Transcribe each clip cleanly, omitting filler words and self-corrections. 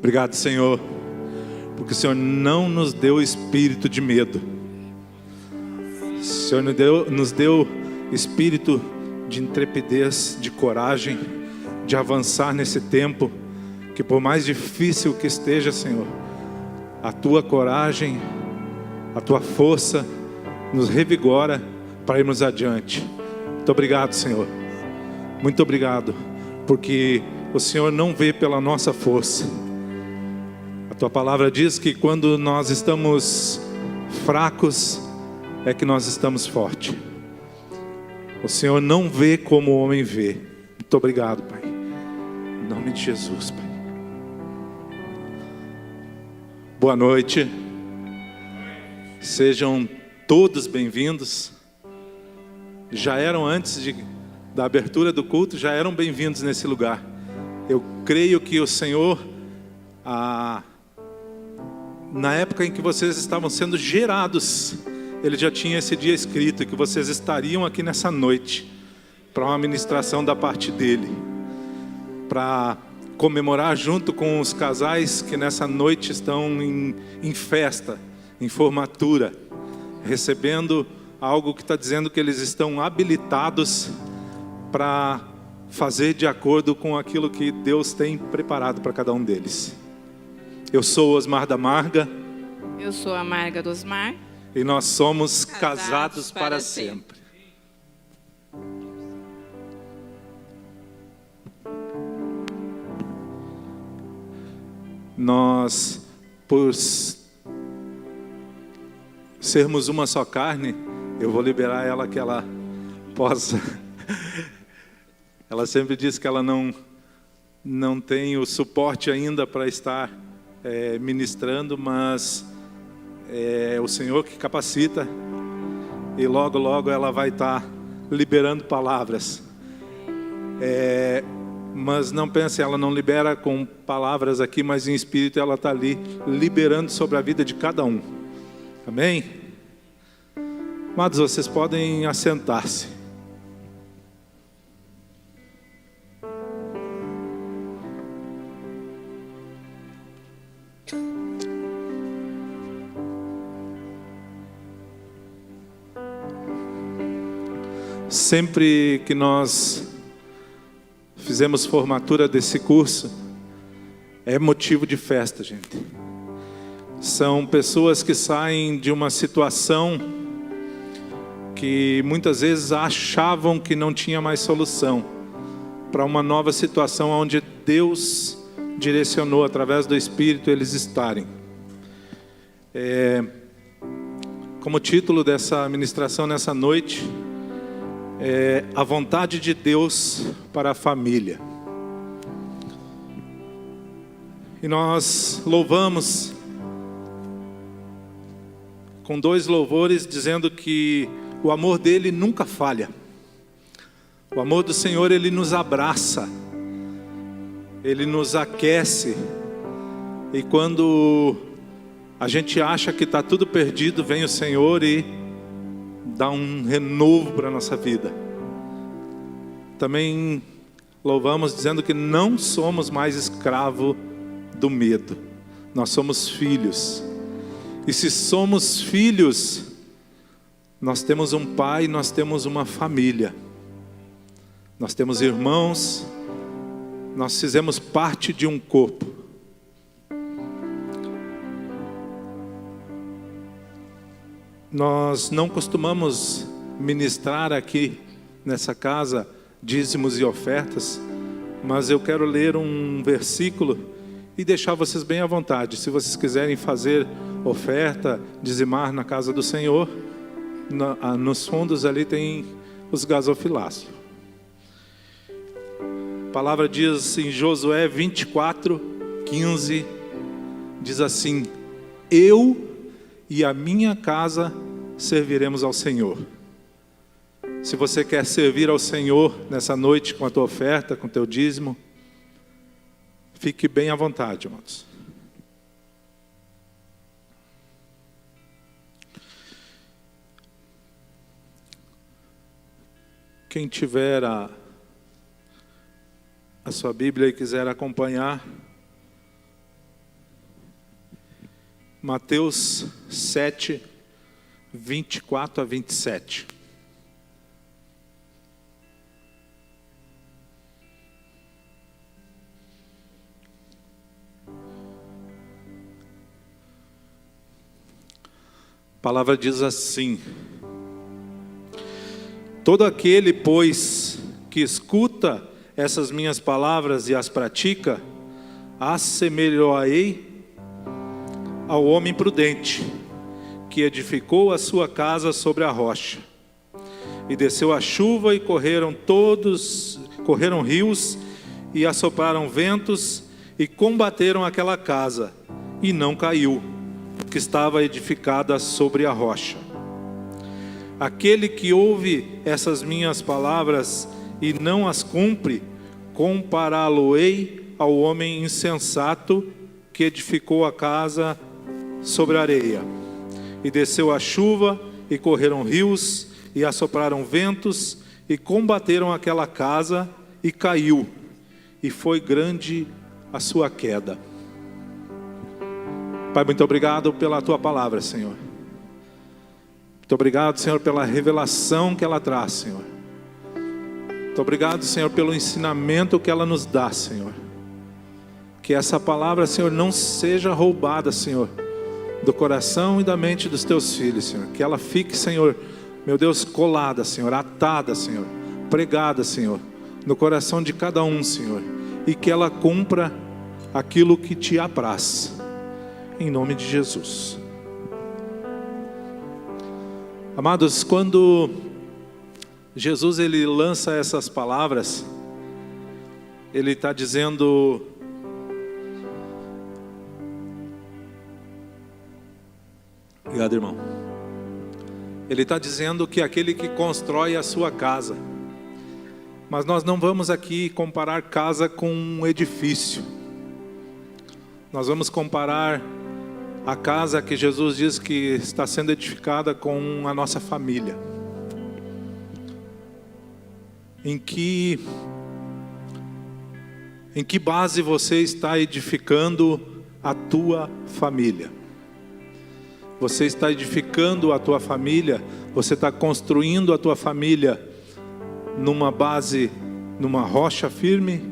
Obrigado, Senhor, porque o Senhor não nos deu espírito de medo. O Senhor nos deu espírito de intrepidez, de coragem, de avançar nesse tempo, que por mais difícil que esteja, Senhor, a Tua coragem, a Tua força nos revigora para irmos adiante. Muito obrigado, Senhor. Muito obrigado, porque o Senhor não vê pela nossa força. A Tua palavra diz que quando nós estamos fracos, é que nós estamos fortes. O Senhor não vê como o homem vê. Muito obrigado, Pai. Em nome de Jesus, Pai. Boa noite. Sejam todos bem-vindos. Já eram antes da abertura do culto, já eram bem-vindos nesse lugar. Eu creio que o Senhor, na época em que vocês estavam sendo gerados, Ele já tinha esse dia escrito, que vocês estariam aqui nessa noite, para uma ministração da parte dEle, para comemorar junto com os casais que nessa noite estão em festa, em formatura, recebendo algo que está dizendo que eles estão habilitados para fazer de acordo com aquilo que Deus tem preparado para cada um deles. Eu sou Osmar da Marga. Eu sou a Marga do Osmar. E nós somos casados para sempre. Nós, por sermos uma só carne, eu vou liberar ela que ela possa. Ela sempre diz que ela não tem o suporte ainda para estar ministrando, mas é o Senhor que capacita, e logo logo ela vai estar liberando palavras. Mas não pense, ela não libera com palavras aqui, mas em espírito ela está ali liberando sobre a vida de cada um. Amém? Amados, vocês podem assentar-se. Sempre que nós fizemos formatura desse curso, é motivo de festa, gente. São pessoas que saem de uma situação que muitas vezes achavam que não tinha mais solução, para uma nova situação onde Deus direcionou através do Espírito eles estarem. Como título dessa ministração nessa noite, a vontade de Deus para a família. E nós louvamos com 2 louvores dizendo que o amor dele nunca falha. O amor do Senhor, ele nos abraça, ele nos aquece, e quando a gente acha que está tudo perdido, vem o Senhor e dá um renovo para a nossa vida. Também louvamos dizendo que não somos mais escravo do medo. Nós somos filhos. E se somos filhos, nós temos um pai, nós temos uma família. Nós temos irmãos, nós fizemos parte de um corpo. Nós não costumamos ministrar aqui nessa casa dízimos e ofertas, mas eu quero ler um versículo e deixar vocês bem à vontade. Se vocês quiserem fazer oferta, dizimar na casa do Senhor, nos fundos ali tem os gasofilácios. A palavra diz em Josué 24:15, diz assim: eu e a minha casa serviremos ao Senhor. Se você quer servir ao Senhor nessa noite com a tua oferta, com o teu dízimo, fique bem à vontade, irmãos. Quem tiver a sua Bíblia e quiser acompanhar, Mateus 7, 24 a 27. A palavra diz assim: todo aquele, pois, que escuta essas minhas palavras e as pratica, assemelhou-ei ao homem prudente, que edificou a sua casa sobre a rocha. E desceu a chuva e correram rios e assopraram ventos e combateram aquela casa, e não caiu, que estava edificada sobre a rocha. Aquele que ouve essas minhas palavras e não as cumpre, compará-lo-ei ao homem insensato que edificou a casa sobre a areia. E desceu a chuva e correram rios e assopraram ventos e combateram aquela casa, e caiu, e foi grande a sua queda. Pai, muito obrigado pela Tua palavra, Senhor. Muito obrigado, Senhor, pela revelação que ela traz, Senhor. Muito obrigado, Senhor, pelo ensinamento que ela nos dá, Senhor. Que essa palavra, Senhor, não seja roubada, Senhor, do coração e da mente dos Teus filhos, Senhor. Que ela fique, Senhor, meu Deus, colada, Senhor, atada, Senhor, pregada, Senhor, no coração de cada um, Senhor. E que ela cumpra aquilo que Te apraz. Em nome de Jesus. Amados, quando Jesus ele lança essas palavras, ele está dizendo: obrigado, irmão. Ele está dizendo que aquele que constrói a sua casa, mas nós não vamos aqui comparar casa com um edifício. Nós vamos comparar a casa que Jesus diz que está sendo edificada com a nossa família. Em que base você está edificando a tua família? Você está edificando a tua família? Você está construindo a tua família numa base, numa rocha firme?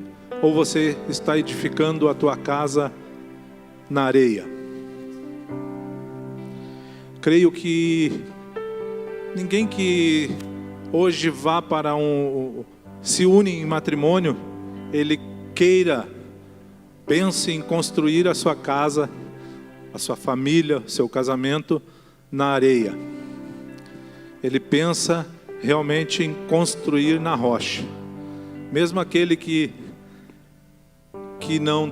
Ou você está edificando a tua casa na areia? Creio que ninguém que hoje vá para se une em matrimônio, ele pense em construir a sua casa, a sua família, seu casamento na areia. Ele pensa realmente em construir na rocha. Mesmo aquele que não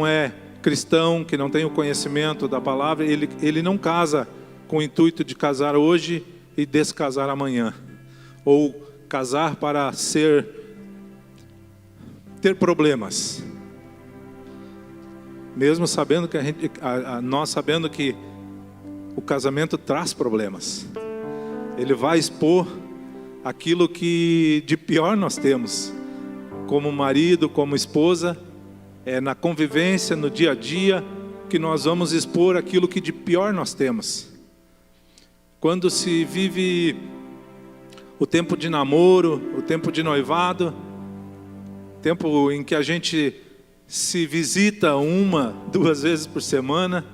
é cristão, que não tem o conhecimento da palavra, ele não casa com o intuito de casar hoje e descasar amanhã, ou casar para ter problemas, mesmo sabendo que nós sabendo que o casamento traz problemas. Ele vai expor aquilo que de pior nós temos, como marido, como esposa. É na convivência, no dia a dia, que nós vamos expor aquilo que de pior nós temos. Quando se vive o tempo de namoro, o tempo de noivado, tempo em que a gente se visita 1, 2 vezes por semana,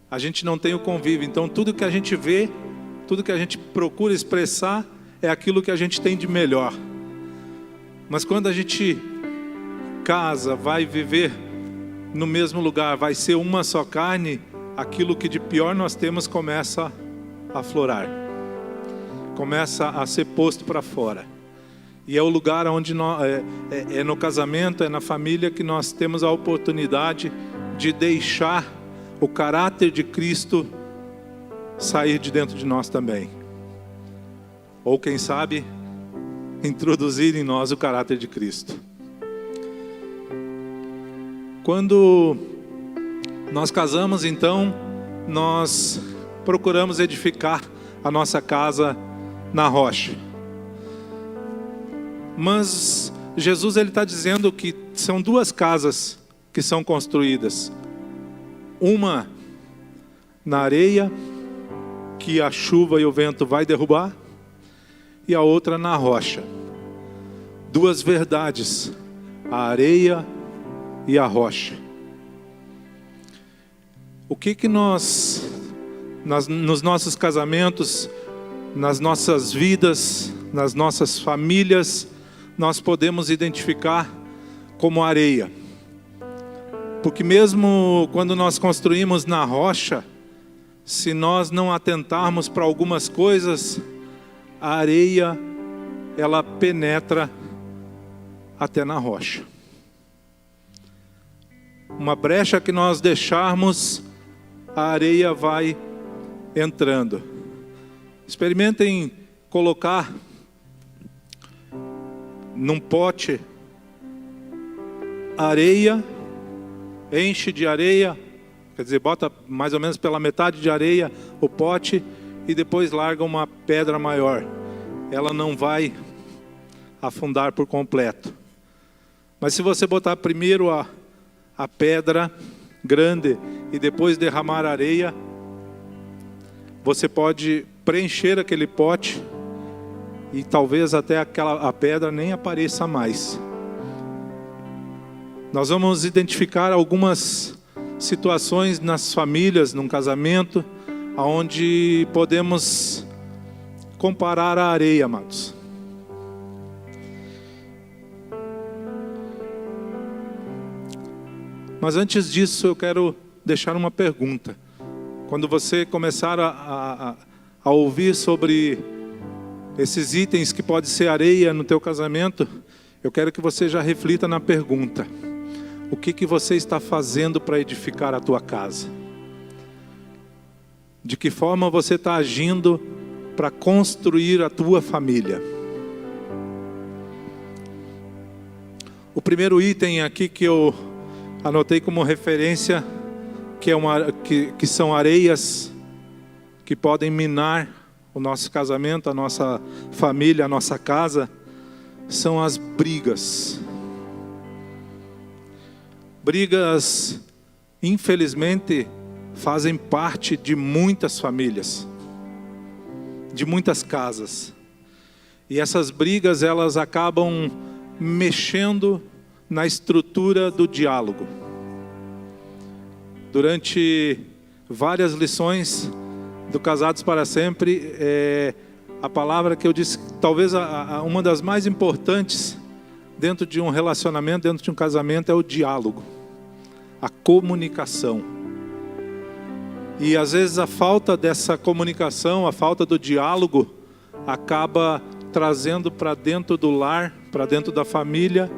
a gente não tem o convívio. Então tudo que a gente vê, tudo que a gente procura expressar, é aquilo que a gente tem de melhor. Mas quando a gente casa, vai viver no mesmo lugar, vai ser uma só carne, aquilo que de pior nós temos começa a aflorar, começa a ser posto para fora. E é o lugar onde é no casamento, é na família que nós temos a oportunidade de deixar o caráter de Cristo sair de dentro de nós também. Ou quem sabe, introduzir em nós o caráter de Cristo. Quando nós casamos, então, nós procuramos edificar a nossa casa na rocha. Mas Jesus ele está dizendo que são 2 casas que são construídas. Uma na areia, que a chuva e o vento vai derrubar, e a outra na rocha. Duas verdades, a areia e a rocha. O que nós, nos nossos casamentos, nas nossas vidas, nas nossas famílias, nós podemos identificar como areia? Porque mesmo quando nós construímos na rocha, se nós não atentarmos para algumas coisas, a areia, ela penetra até na rocha. Uma brecha que nós deixarmos, a areia vai entrando. Experimentem colocar num pote areia, enche de areia, quer dizer, bota mais ou menos pela metade de areia o pote e depois larga uma pedra maior. Ela não vai afundar por completo. Mas se você botar primeiro a pedra grande e depois derramar areia, você pode preencher aquele pote e talvez até a pedra nem apareça mais. Nós vamos identificar algumas situações nas famílias, num casamento, onde podemos comparar a areia, amados. Mas antes disso, eu quero deixar uma pergunta. Quando você começar a ouvir sobre esses itens que pode ser areia no teu casamento, eu quero que você já reflita na pergunta: o que você está fazendo para edificar a tua casa? De que forma você está agindo para construir a tua família? O primeiro item aqui que eu anotei como referência, que são areias que podem minar o nosso casamento, a nossa família, a nossa casa, são as brigas. Brigas, infelizmente, fazem parte de muitas famílias, de muitas casas. E essas brigas, elas acabam mexendo na estrutura do diálogo. Durante várias lições do Casados para Sempre, a palavra que eu disse, talvez uma das mais importantes dentro de um relacionamento, dentro de um casamento, é o diálogo, a comunicação. E às vezes a falta dessa comunicação, a falta do diálogo, acaba trazendo para dentro do lar, para dentro da família,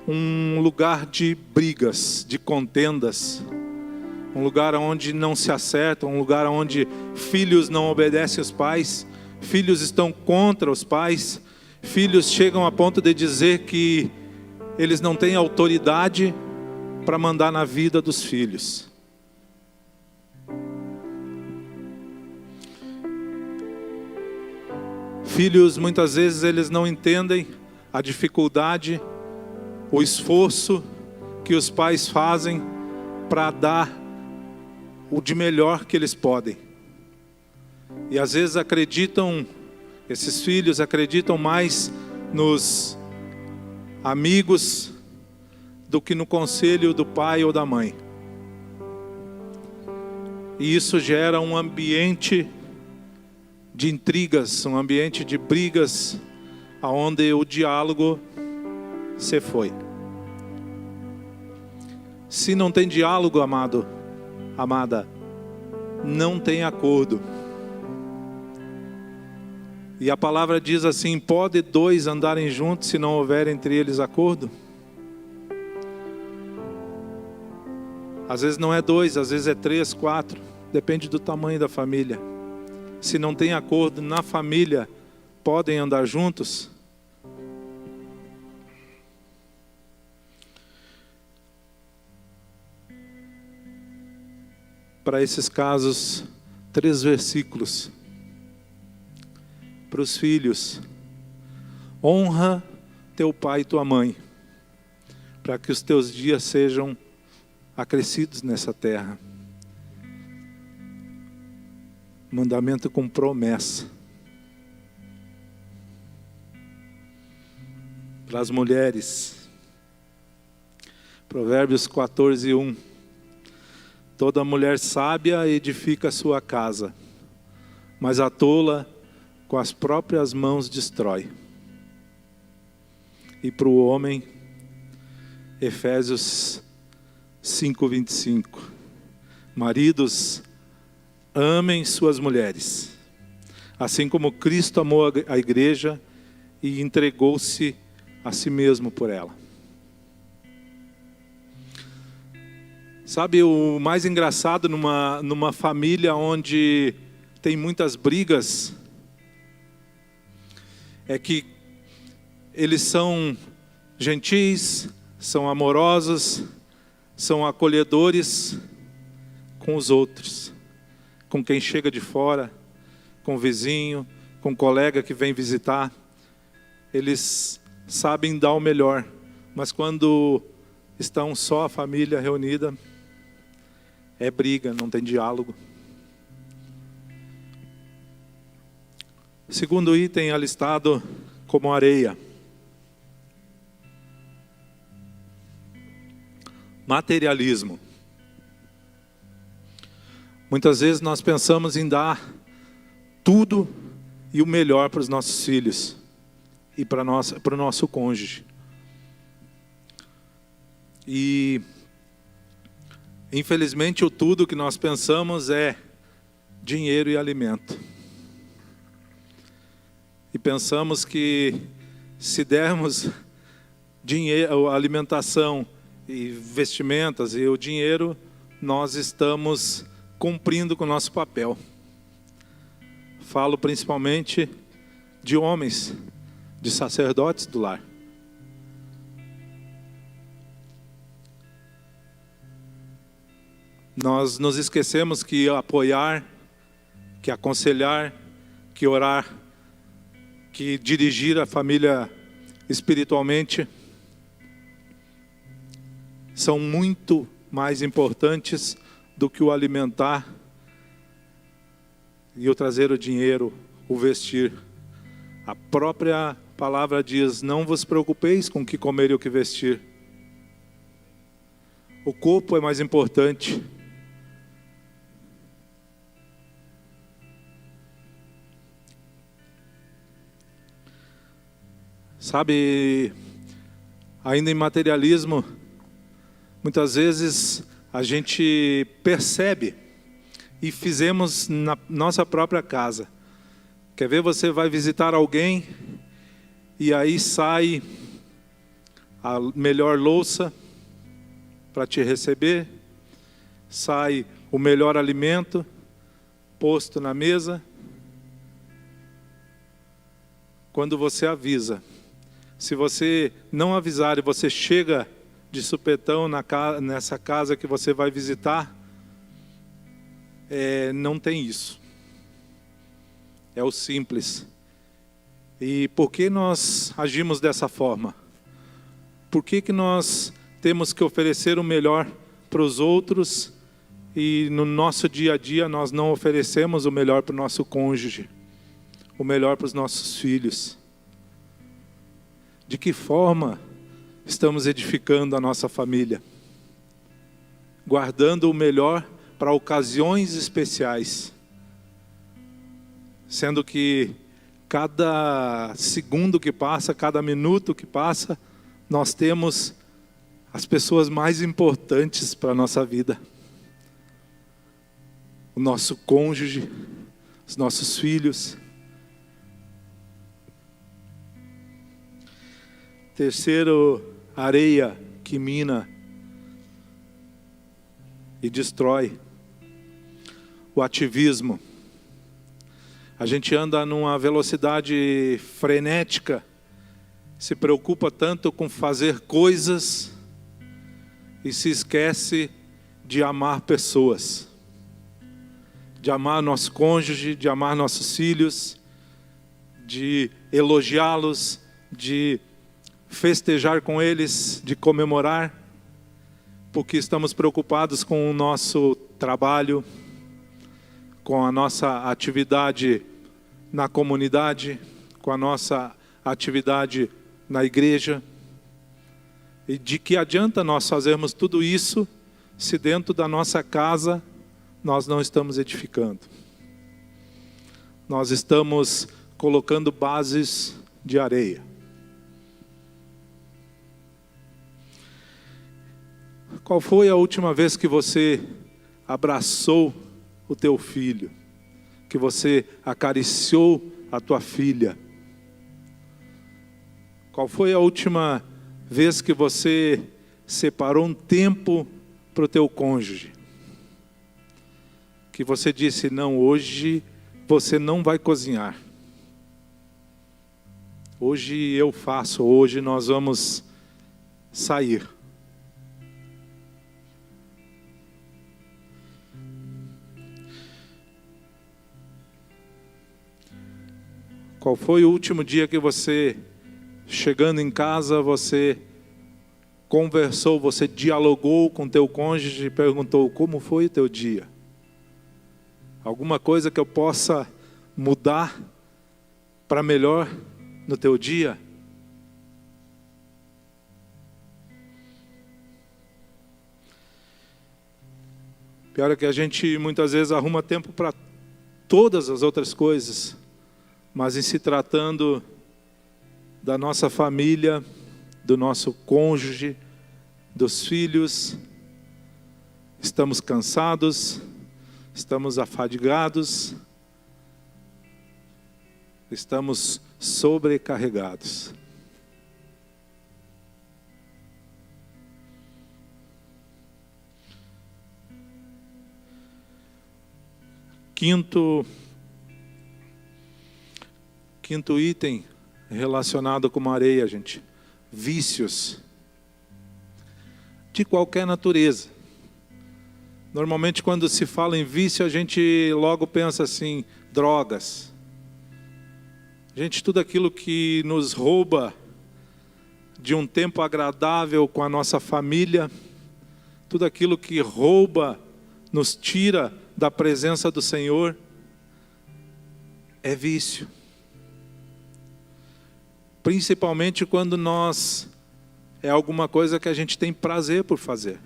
um lugar de brigas, de contendas, um lugar onde não se acertam, um lugar onde filhos não obedecem aos pais, filhos estão contra os pais, filhos chegam a ponto de dizer que eles não têm autoridade para mandar na vida dos filhos. Filhos, muitas vezes, eles não entendem a dificuldade, o esforço que os pais fazem para dar o de melhor que eles podem. E às vezes esses filhos acreditam mais nos amigos do que no conselho do pai ou da mãe. E isso gera um ambiente de intrigas, um ambiente de brigas, onde o diálogo se foi. Se não tem diálogo, amado, amada, não tem acordo. E a palavra diz assim: pode dois andarem juntos se não houver entre eles acordo? Às vezes não é dois, às vezes é 3, 4, depende do tamanho da família. Se não tem acordo na família, podem andar juntos? Para esses casos, 3 versículos. Para os filhos: honra teu pai e tua mãe, para que os teus dias sejam acrescidos nessa terra. Mandamento com promessa. Para as mulheres. Provérbios 14:1. Toda mulher sábia edifica a sua casa, mas a tola com as próprias mãos destrói. E para o homem, Efésios 5:25. Maridos, amem suas mulheres, assim como Cristo amou a igreja e entregou-se a si mesmo por ela. Sabe, o mais engraçado numa família onde tem muitas brigas é que eles são gentis, são amorosos, são acolhedores com os outros, com quem chega de fora, com o vizinho, com o colega que vem visitar. Eles sabem dar o melhor, mas quando estão só a família reunida, é briga, não tem diálogo. O segundo item alistado como areia. Materialismo. Muitas vezes nós pensamos em dar tudo e o melhor para os nossos filhos e para o nosso cônjuge. E infelizmente o tudo que nós pensamos é dinheiro e alimento. E pensamos que se dermos dinheiro, alimentação e vestimentas e o dinheiro, nós estamos cumprindo com o nosso papel. Falo principalmente de homens, de sacerdotes do lar. Nós nos esquecemos que apoiar, que aconselhar, que orar, que dirigir a família espiritualmente são muito mais importantes do que o alimentar e o trazer o dinheiro, o vestir. A própria palavra diz: não vos preocupeis com o que comer e o que vestir. O corpo é mais importante. Sabe, ainda em materialismo, muitas vezes a gente percebe e fizemos na nossa própria casa. Quer ver, você vai visitar alguém e aí sai a melhor louça para te receber, sai o melhor alimento posto na mesa. Quando você avisa, se você não avisar e você chega de supetão nessa casa que você vai visitar, não tem isso. É o simples. E por que nós agimos dessa forma? Por que nós temos que oferecer o melhor para os outros e no nosso dia a dia nós não oferecemos o melhor para o nosso cônjuge, o melhor para os nossos filhos? De que forma estamos edificando a nossa família? Guardando o melhor para ocasiões especiais. Sendo que cada segundo que passa, cada minuto que passa, nós temos as pessoas mais importantes para a nossa vida. O nosso cônjuge, os nossos filhos. Terceiro, areia que mina e destrói. O ativismo. A gente anda numa velocidade frenética, se preocupa tanto com fazer coisas e se esquece de amar pessoas, de amar nosso cônjuge, de amar nossos filhos, de elogiá-los, de festejar com eles, de comemorar, porque estamos preocupados com o nosso trabalho, com a nossa atividade na comunidade, com a nossa atividade na igreja. E de que adianta nós fazermos tudo isso se dentro da nossa casa nós não estamos edificando? Nós estamos colocando bases de areia. Qual foi a última vez que você abraçou o teu filho? Que você acariciou a tua filha? Qual foi a última vez que você separou um tempo para o teu cônjuge? Que você disse, não, hoje você não vai cozinhar. Hoje eu faço, hoje nós vamos sair. Qual foi o último dia que você, chegando em casa, você conversou, você dialogou com teu cônjuge e perguntou, como foi o teu dia? Alguma coisa que eu possa mudar para melhor no teu dia? Pior é que a gente muitas vezes arruma tempo para todas as outras coisas, mas em se tratando da nossa família, do nosso cônjuge, dos filhos, estamos cansados, estamos afadigados, estamos sobrecarregados. Quinto item relacionado com a areia, gente. Vícios. De qualquer natureza. Normalmente quando se fala em vício, a gente logo pensa assim, drogas. Gente, tudo aquilo que nos rouba de um tempo agradável com a nossa família, tudo aquilo que rouba, nos tira da presença do Senhor, é vício. Principalmente quando é alguma coisa que a gente tem prazer por fazer.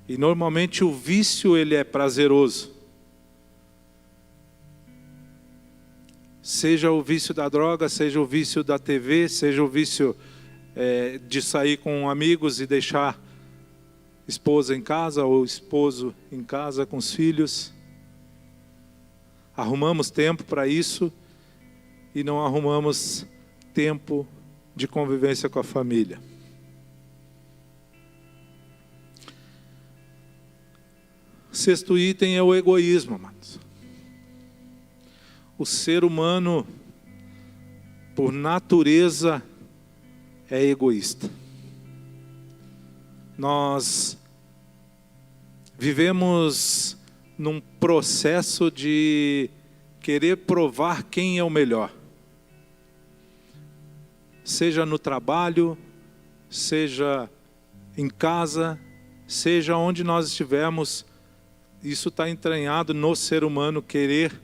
E normalmente o vício ele é prazeroso. Seja o vício da droga, seja o vício da TV, seja o vício de sair com amigos e deixar esposa em casa ou esposo em casa com os filhos. Arrumamos tempo para isso e não arrumamos tempo de convivência com a família. Sexto item é o egoísmo, amados. O ser humano, por natureza, é egoísta. Nós vivemos num processo de querer provar quem é o melhor. Seja no trabalho, seja em casa, seja onde nós estivermos, isso está entranhado no ser humano querer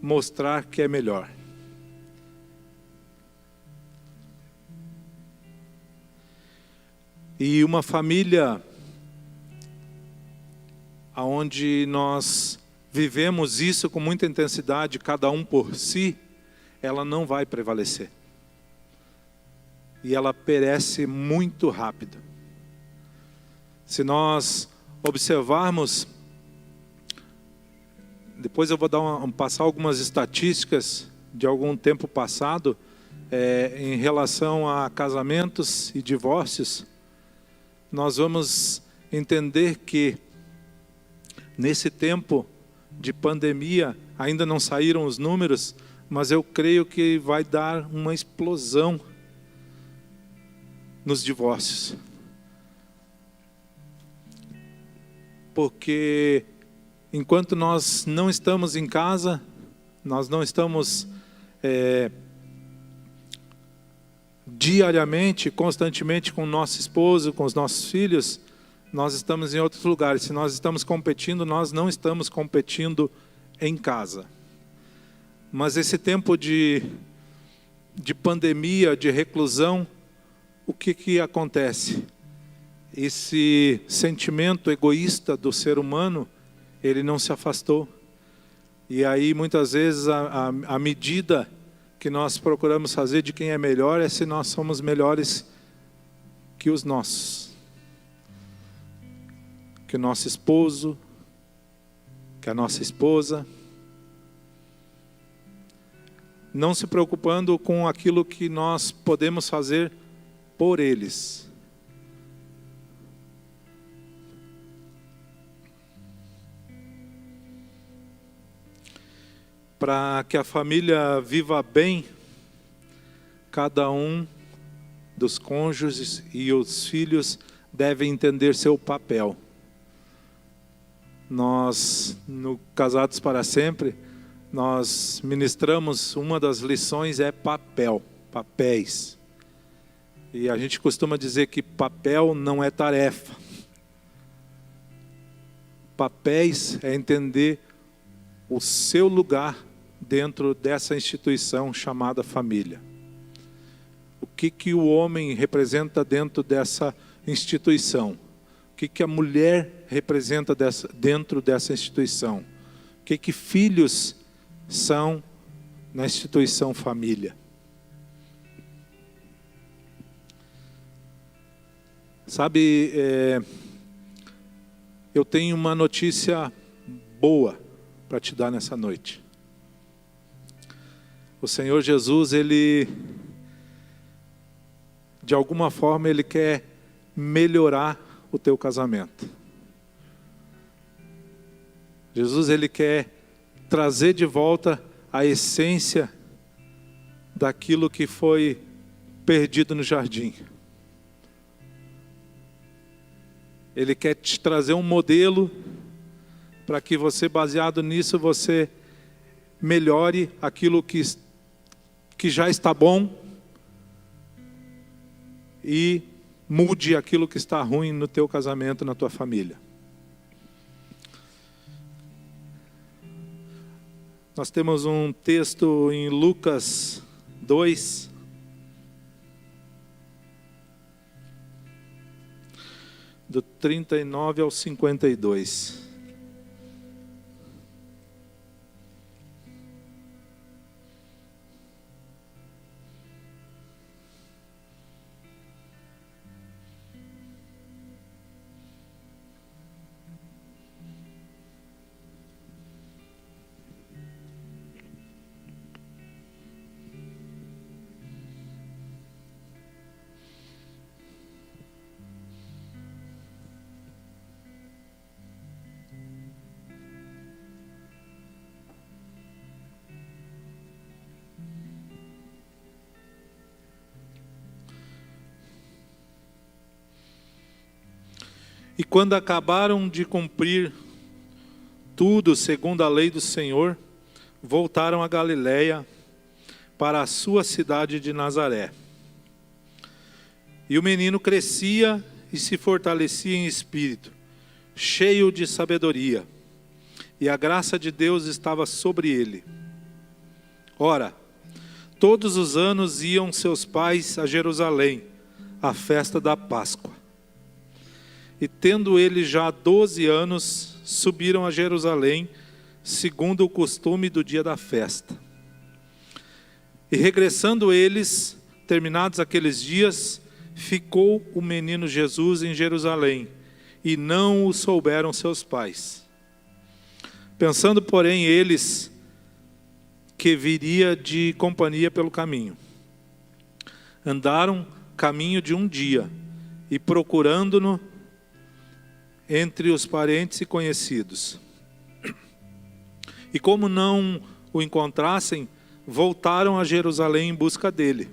mostrar que é melhor. E uma família onde nós vivemos isso com muita intensidade, cada um por si, ela não vai prevalecer. E ela perece muito rápido. Se nós observarmos, depois eu vou passar algumas estatísticas de algum tempo passado, em relação a casamentos e divórcios, nós vamos entender que nesse tempo de pandemia, ainda não saíram os números, mas eu creio que vai dar uma explosão nos divórcios. Porque enquanto nós não estamos em casa, nós não estamos diariamente, constantemente com o nosso esposo, com os nossos filhos, nós estamos em outros lugares. Se nós estamos competindo, nós não estamos competindo em casa. Mas esse tempo de pandemia, de reclusão, o que acontece? Esse sentimento egoísta do ser humano, ele não se afastou. E aí, muitas vezes, a medida que nós procuramos fazer de quem é melhor é se nós somos melhores que os nossos. Que o nosso esposo, que a nossa esposa. Não se preocupando com aquilo que nós podemos fazer por eles. Para que a família viva bem, cada um dos cônjuges e os filhos devem entender seu papel. Nós, no Casados para Sempre, nós ministramos, uma das lições é papéis. E a gente costuma dizer que papel não é tarefa. Papéis é entender o seu lugar dentro dessa instituição chamada família. O que o homem representa dentro dessa instituição? O que a mulher representa dentro dessa instituição? O que filhos são na instituição família? Sabe, eu tenho uma notícia boa para te dar nessa noite. O Senhor Jesus, Ele, de alguma forma, Ele quer melhorar o teu casamento. Jesus, Ele quer trazer de volta a essência daquilo que foi perdido no jardim. Ele quer te trazer um modelo para que você, baseado nisso, você melhore aquilo que já está bom e mude aquilo que está ruim no teu casamento, na tua família. Nós temos um texto em Lucas 2, do 39 ao 52. E quando acabaram de cumprir tudo segundo a lei do Senhor, voltaram a Galiléia, para a sua cidade de Nazaré. E o menino crescia e se fortalecia em espírito, cheio de sabedoria, e a graça de Deus estava sobre ele. Ora, todos os anos iam seus pais a Jerusalém, à festa da Páscoa. E tendo ele já 12 anos, subiram a Jerusalém, segundo o costume do dia da festa. E regressando eles, terminados aqueles dias, ficou o menino Jesus em Jerusalém, e não o souberam seus pais. Pensando, porém, eles que viria de companhia pelo caminho, andaram caminho de um dia, e procurando-no entre os parentes e conhecidos. E como não o encontrassem, voltaram a Jerusalém em busca dele.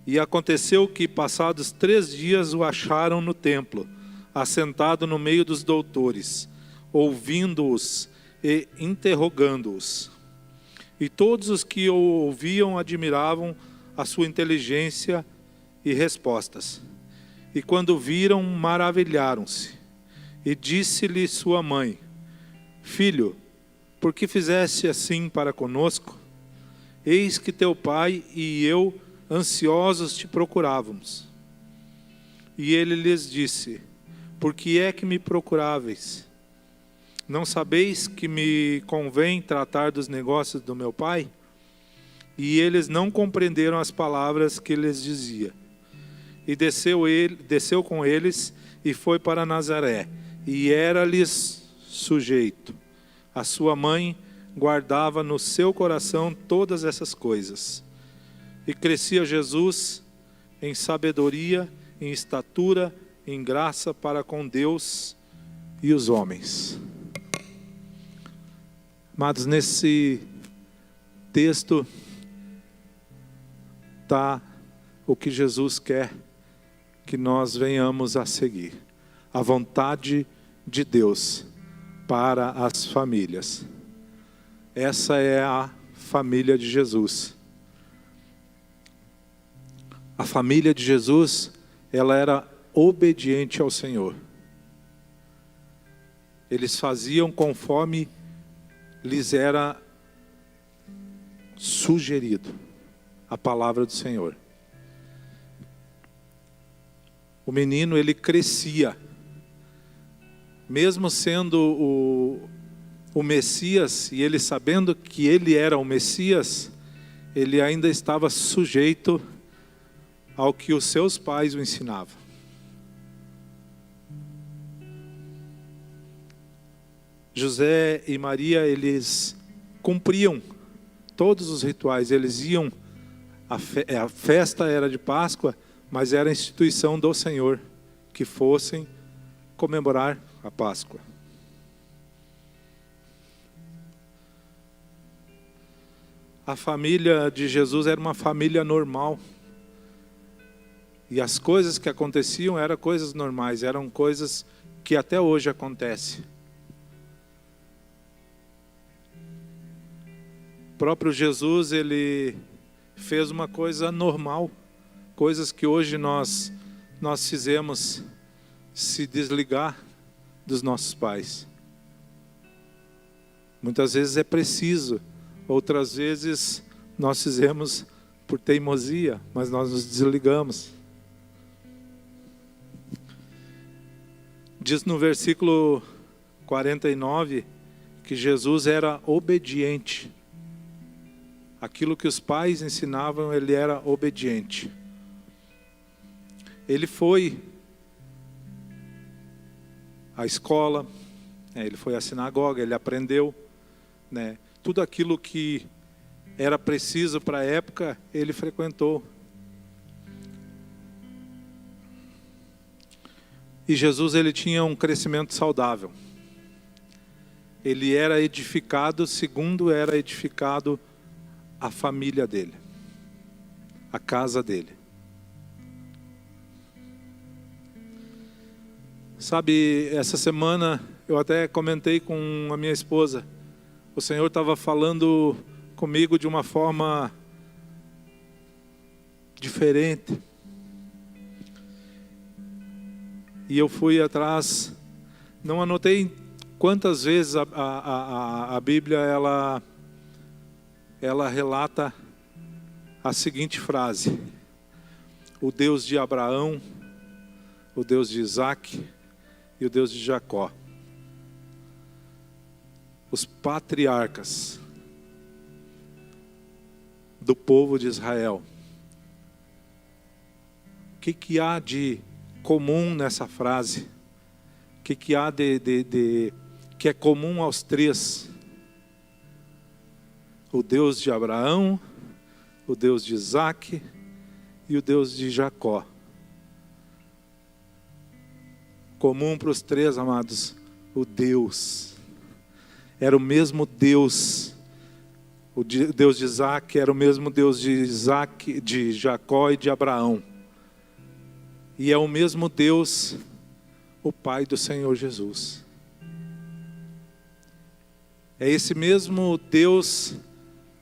E aconteceu que, passados 3 dias, o acharam no templo, assentado no meio dos doutores, ouvindo-os e interrogando-os. E todos os que o ouviam admiravam a sua inteligência e respostas. E quando viram, maravilharam-se. E disse-lhe sua mãe: Filho, por que fizeste assim para conosco? Eis que teu pai e eu ansiosos te procurávamos. E ele lhes disse: Por que é que me procuráveis? Não sabeis que me convém tratar dos negócios do meu pai? E eles não compreenderam as palavras que lhes dizia. E desceu com eles e foi para Nazaré, e era-lhes sujeito. A sua mãe guardava no seu coração todas essas coisas. E crescia Jesus em sabedoria, em estatura, em graça para com Deus e os homens. Amados, nesse texto está o que Jesus quer que nós venhamos a seguir. A vontade de Deus para as famílias. Essa é a família de Jesus. A família de Jesus, ela era obediente ao Senhor. Eles faziam conforme lhes era sugerido a palavra do Senhor. O menino, ele crescia. Mesmo sendo o Messias, e ele sabendo que ele era o Messias, ele ainda estava sujeito ao que os seus pais o ensinavam. José e Maria, eles cumpriam todos os rituais. Eles iam, a festa era de Páscoa, mas era a instituição do Senhor que fossem comemorar a Páscoa. A família de Jesus era uma família normal. E as coisas que aconteciam eram coisas normais, eram coisas que até hoje acontecem. O próprio Jesus, ele fez uma coisa normal, coisas que hoje nós fizemos se desligar dos nossos pais. Muitas vezes é preciso, outras vezes nós fizemos por teimosia, mas nós nos desligamos. Diz no versículo 49 que Jesus era obediente. Aquilo que os pais ensinavam, ele era obediente. Ele foi à escola, ele foi à sinagoga, ele aprendeu, tudo aquilo que era preciso para a época, ele frequentou. E Jesus, ele tinha um crescimento saudável. Ele era edificado segundo era edificado a família dele, a casa dele. Sabe, essa semana eu até comentei com a minha esposa. O Senhor estava falando comigo de uma forma diferente. E eu fui atrás, não anotei quantas vezes a Bíblia ela relata a seguinte frase: o Deus de Abraão, o Deus de Isaac e o Deus de Jacó. Os patriarcas do povo de Israel. O que há de comum nessa frase? O que há que é comum aos três? O Deus de Abraão, o Deus de Isaac e o Deus de Jacó. Comum para os três, amados, o Deus. Era o mesmo Deus. O Deus de Isaac era o mesmo Deus de Isaac, de Jacó e de Abraão. E é o mesmo Deus, o Pai do Senhor Jesus. É esse mesmo Deus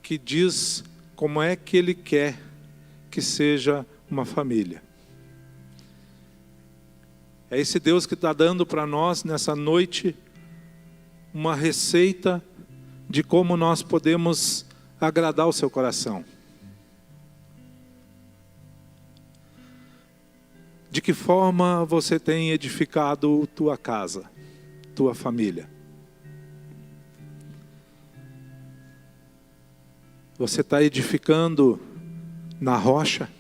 que diz como é que Ele quer que seja uma família. É esse Deus que está dando para nós nessa noite uma receita de como nós podemos agradar o seu coração. De que forma você tem edificado tua casa, tua família? Você está edificando na rocha?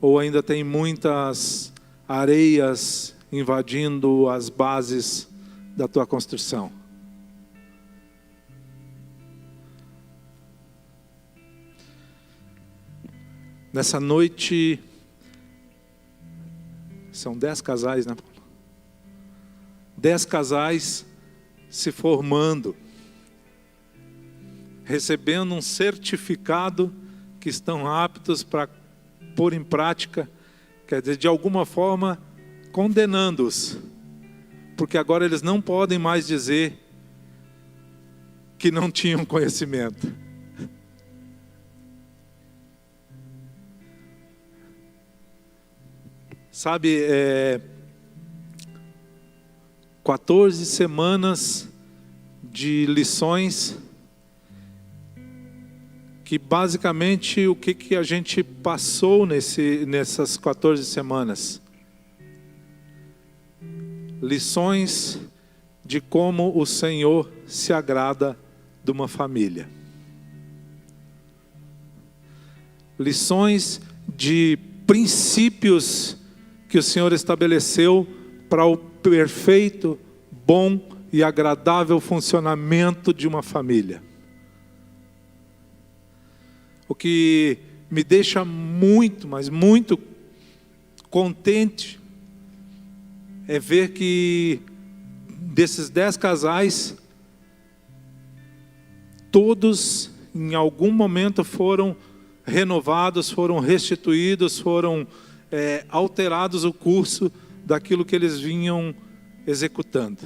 Ou ainda tem muitas areias invadindo as bases da tua construção? Nessa noite, são 10 casais, né, Paulo? 10 casais se formando, recebendo um certificado que estão aptos para pôr em prática, quer dizer, de alguma forma, condenando-os, porque agora eles não podem mais dizer que não tinham conhecimento. Sabe, 14 semanas de lições, que basicamente o que a gente passou nessas 14 semanas? Lições de como o Senhor se agrada de uma família. Lições de princípios que o Senhor estabeleceu para o perfeito, bom e agradável funcionamento de uma família. O que me deixa muito, mas muito contente é ver que desses 10 casais, todos em algum momento foram renovados, foram restituídos, foram alterados o curso daquilo que eles vinham executando.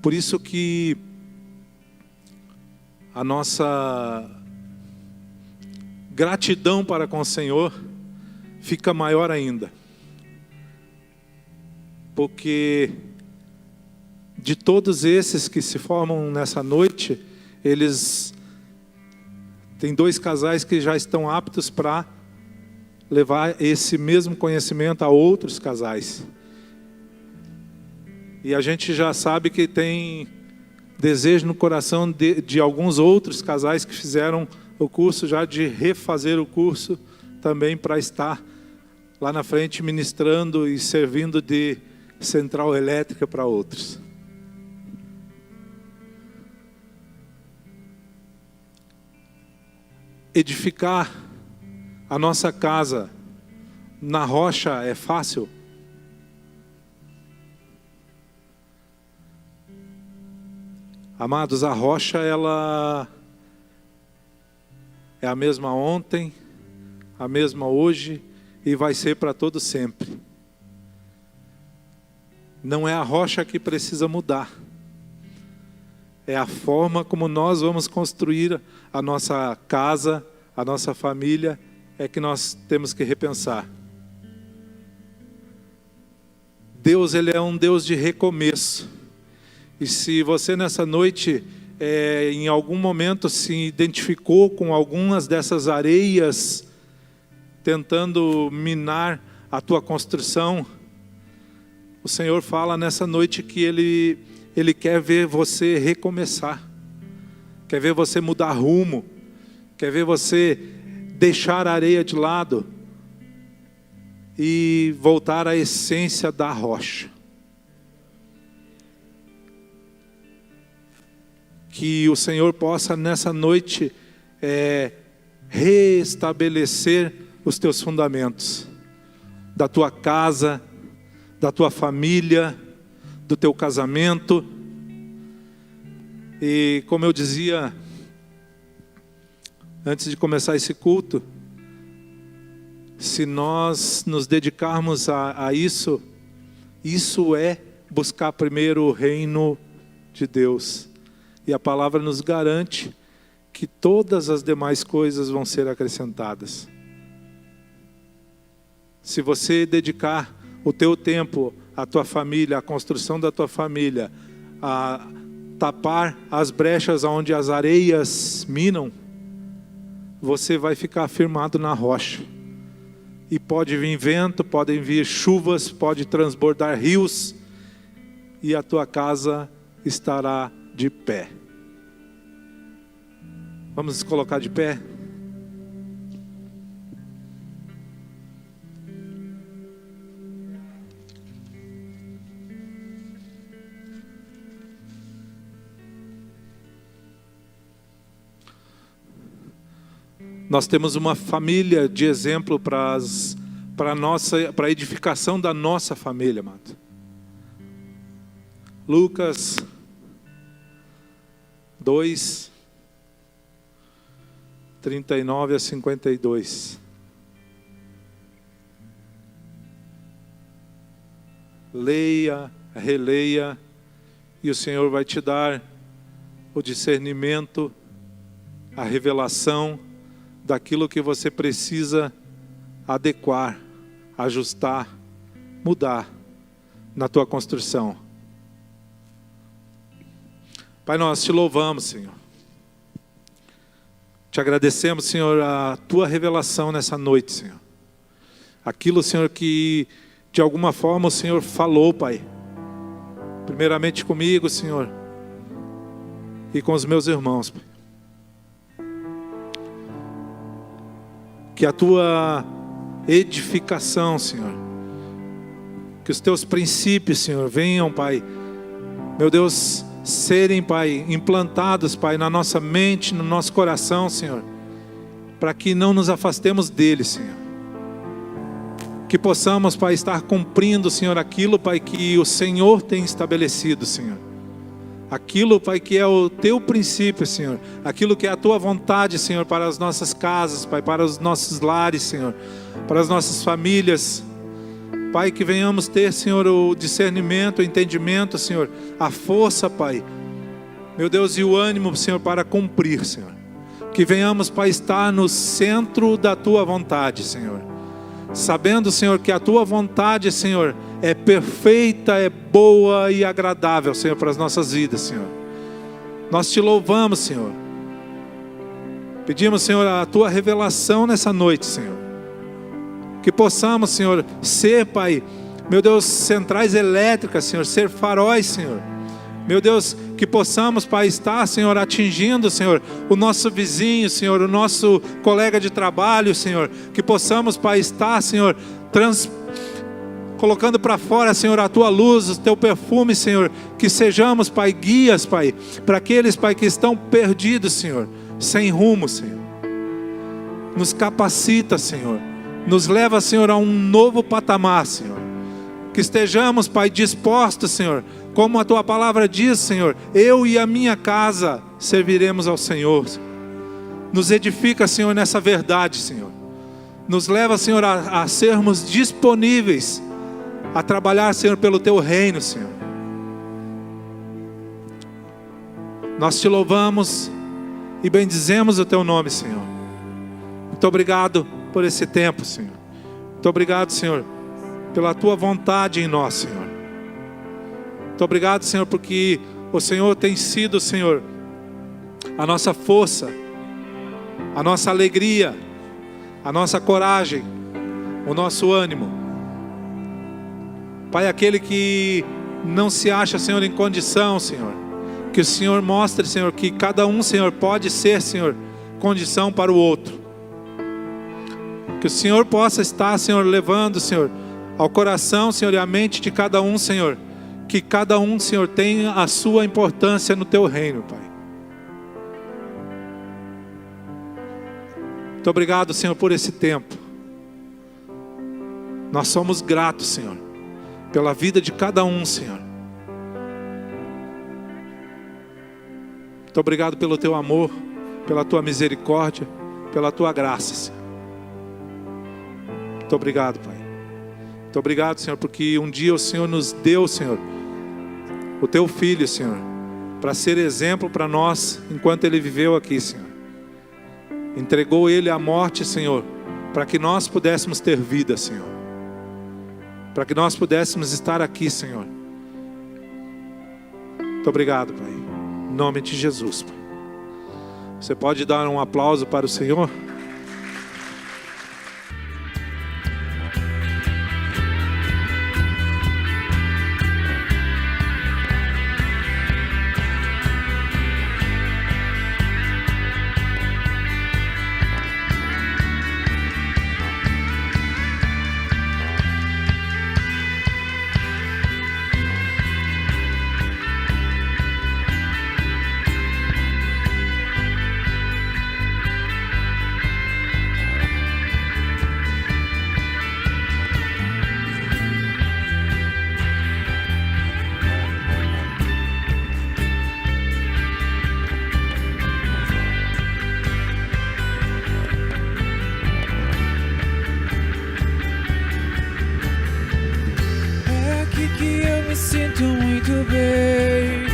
Por isso que a nossa gratidão para com o Senhor fica maior ainda. Porque de todos esses que se formam nessa noite, eles têm 2 casais que já estão aptos para levar esse mesmo conhecimento a outros casais. E a gente já sabe que tem desejo no coração de alguns outros casais que fizeram o curso, já de refazer o curso também para estar lá na frente ministrando e servindo de central elétrica para outros. Edificar a nossa casa na rocha é fácil? Amados, a rocha ela é a mesma ontem, a mesma hoje e vai ser para todo sempre. Não é a rocha que precisa mudar. É a forma como nós vamos construir a nossa casa, a nossa família, é que nós temos que repensar. Deus, Ele é um Deus de recomeço. E se você nessa noite, em algum momento se identificou com algumas dessas areias, tentando minar a tua construção, o Senhor fala nessa noite que Ele quer ver você recomeçar, quer ver você mudar rumo, quer ver você deixar a areia de lado e voltar à essência da rocha. Que o Senhor possa nessa noite reestabelecer os teus fundamentos, da tua casa, da tua família, do teu casamento. E como eu dizia antes de começar esse culto, se nós nos dedicarmos a isso, isso é buscar primeiro o reino de Deus. E a palavra nos garante que todas as demais coisas vão ser acrescentadas. Se você dedicar o teu tempo à tua família, à construção da tua família, a tapar as brechas onde as areias minam, você vai ficar firmado na rocha. E pode vir vento, podem vir chuvas, pode transbordar rios, e a tua casa estará de pé. Vamos nos colocar de pé? Nós temos uma família de exemplo para a edificação da nossa família, amado. Lucas 2, 39 a 52. Leia, releia, e o Senhor vai te dar o discernimento, a revelação daquilo que você precisa adequar, ajustar, mudar na tua construção. Pai, nós te louvamos, Senhor. Te agradecemos, Senhor, a tua revelação nessa noite, Senhor. Aquilo, Senhor, que de alguma forma o Senhor falou, Pai. Primeiramente comigo, Senhor, e com os meus irmãos, Pai. Que a tua edificação, Senhor, que os teus princípios, Senhor, venham, Pai, meu Deus, serem, Pai, implantados, Pai, na nossa mente, no nosso coração, Senhor, para que não nos afastemos deles, Senhor. Que possamos, Pai, estar cumprindo, Senhor, aquilo, Pai, que o Senhor tem estabelecido, Senhor. Aquilo, Pai, que é o teu princípio, Senhor. Aquilo que é a tua vontade, Senhor, para as nossas casas, Pai, para os nossos lares, Senhor, para as nossas famílias. Pai, que venhamos ter, Senhor, o discernimento, o entendimento, Senhor, a força, Pai, meu Deus, e o ânimo, Senhor, para cumprir, Senhor. Que venhamos, Pai, estar no centro da tua vontade, Senhor. Sabendo, Senhor, que a tua vontade, Senhor, é perfeita, é boa e agradável, Senhor, para as nossas vidas, Senhor. Nós te louvamos, Senhor. Pedimos, Senhor, a tua revelação nessa noite, Senhor. Que possamos, Senhor, ser, Pai, meu Deus, centrais elétricas, Senhor, ser faróis, Senhor. Meu Deus, que possamos, Pai, estar, Senhor, atingindo, Senhor, o nosso vizinho, Senhor, o nosso colega de trabalho, Senhor. Que possamos, Pai, estar, Senhor, colocando para fora, Senhor, a tua luz, o teu perfume, Senhor. Que sejamos, Pai, guias, Pai, para aqueles, Pai, que estão perdidos, Senhor, sem rumo, Senhor. Nos capacita, Senhor. Nos leva, Senhor, a um novo patamar, Senhor. Que estejamos, Pai, dispostos, Senhor, como a tua palavra diz, Senhor, eu e a minha casa serviremos ao Senhor. Nos edifica, Senhor, nessa verdade, Senhor. Nos leva, Senhor, a sermos disponíveis a trabalhar, Senhor, pelo teu reino, Senhor. Nós te louvamos e bendizemos o teu nome, Senhor. Muito obrigado por esse tempo, Senhor. Muito obrigado, Senhor, pela tua vontade em nós, Senhor. Muito obrigado, Senhor, porque o Senhor tem sido, Senhor, a nossa força, a nossa alegria, a nossa coragem, o nosso ânimo. Pai, aquele que não se acha, Senhor, em condição, Senhor, que o Senhor mostre, Senhor, que cada um, Senhor, pode ser, Senhor, condição para o outro. Que o Senhor possa estar, Senhor, levando, Senhor, ao coração, Senhor, e à mente de cada um, Senhor, que cada um, Senhor, tenha a sua importância no teu reino, Pai. Muito obrigado, Senhor, por esse tempo. Nós somos gratos, Senhor, pela vida de cada um, Senhor. Muito obrigado pelo teu amor, pela tua misericórdia, pela tua graça, Senhor. Muito obrigado, Pai. Muito obrigado, Senhor, porque um dia o Senhor nos deu, Senhor, o teu filho, Senhor, para ser exemplo para nós enquanto ele viveu aqui, Senhor. entregou Ele à morte, Senhor, para que nós pudéssemos ter vida, Senhor. Para que nós pudéssemos estar aqui, Senhor. Muito obrigado, Pai. Em nome de Jesus, Pai. Você pode dar um aplauso para o Senhor? Sinto muito bem,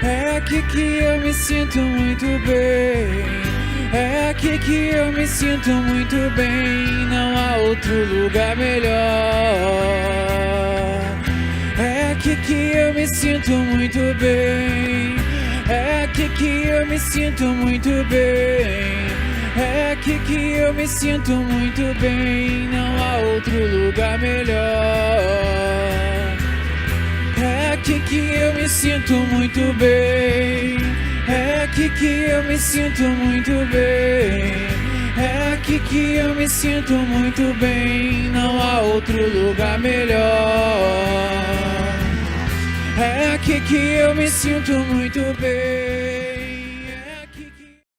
é aqui que eu me sinto muito bem, é aqui que eu me sinto muito bem, não há outro lugar melhor. É aqui que eu me sinto muito bem, é aqui que eu me sinto muito bem, é aqui que eu me sinto muito bem, não há outro lugar melhor. É aqui que eu me sinto muito bem, é aqui que eu me sinto muito bem, é aqui que eu me sinto muito bem, não há outro lugar melhor. É aqui que eu me sinto muito bem.